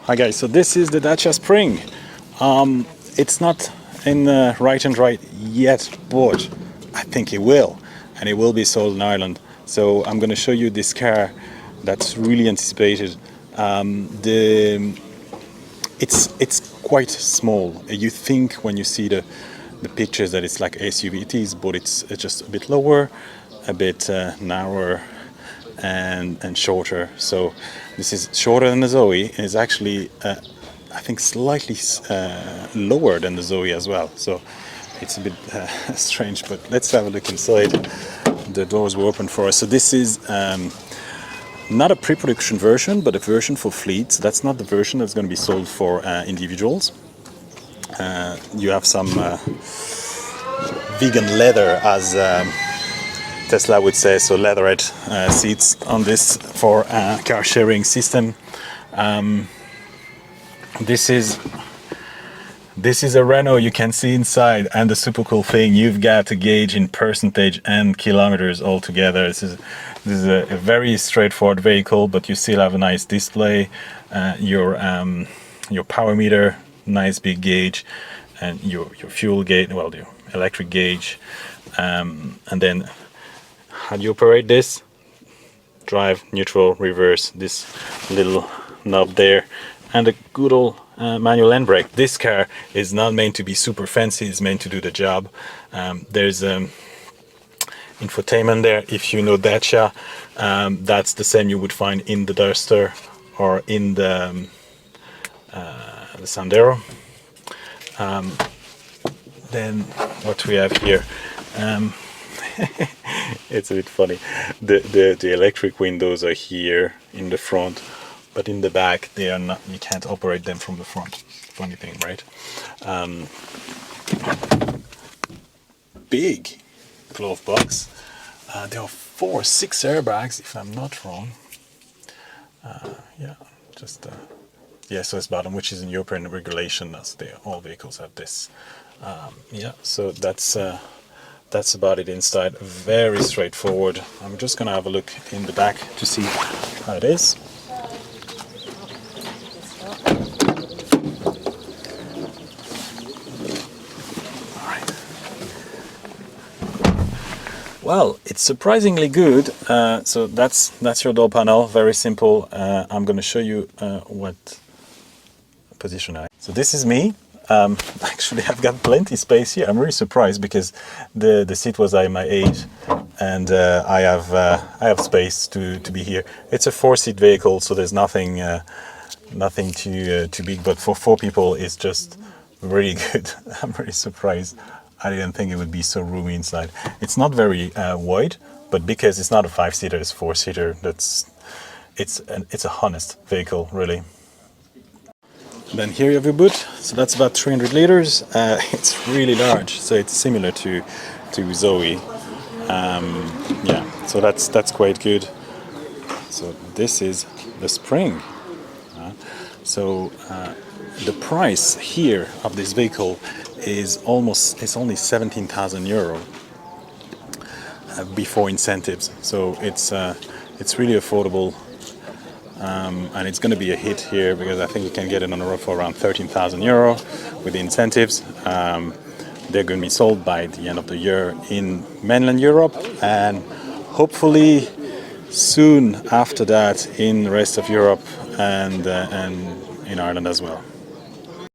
Hi guys, so this is the Dacia Spring. It's not in right and right yet, but I think it will, and it will be sold in Ireland. So I'm going to show you this car that's really anticipated. It's quite small. You think when you see the pictures that it's like SUV. It is, but it's just a bit lower, a bit narrower, and shorter. So this is shorter than the Zoe, and is actually I think slightly lower than the Zoe as well. So it's a bit strange, but let's have a look inside. The doors were open for us. So this is not a pre-production version, but a version for fleets. That's not the version that's going to be sold for individuals. You have some vegan leather, as Tesla would say, so leatherette seats on this for car sharing system. This is a Renault. You can see inside, and the super cool thing, you've got a gauge in percentage and kilometers all together. This is a very straightforward vehicle, but you still have a nice display, your power meter, nice big gauge, and your fuel gauge, well, your electric gauge, and then how do you operate this? Drive, neutral, reverse, this little knob there, and a good old manual handbrake. This car is not meant to be super fancy, it's meant to do the job. There's infotainment there. If you know Dacia, that's the same you would find in the Duster or in the Sandero. Then what we have here, it's a bit funny. The electric windows are here in the front, but in the back they are not. You can't operate them from the front. Funny thing, right? Big glove box. There are 4 or 6 airbags, if I'm not wrong. Yeah, just yeah. So it's bottom, which is in European regulation. As all vehicles have this. Yeah. So that's about it inside. Very straightforward. I'm just gonna have a look in the back to see how it is. Well, it's surprisingly good. So that's your door panel. Very simple. I'm going to show you what position So this is me. Actually, I've got plenty space here. I'm really surprised because the seat was at my age, and I have space to be here. It's a 4-seat vehicle, so there's nothing too big. But for 4 people, it's just really good. I'm really surprised. I didn't think it would be so roomy inside. It's not very wide, but because it's not a 5-seater, it's 4-seater. It's a honest vehicle, really. Then here you have your boot. So that's about 300 liters. It's really large, so it's similar to Zoe. Yeah, so that's quite good. So this is the Spring. So the price here of this vehicle is it's only 17,000 euro before incentives. So it's really affordable, and it's going to be a hit here because I think you can get it on the road for around 13,000 euro with the incentives. They're going to be sold by the end of the year in mainland Europe, and hopefully soon after that in the rest of Europe and in Ireland as well.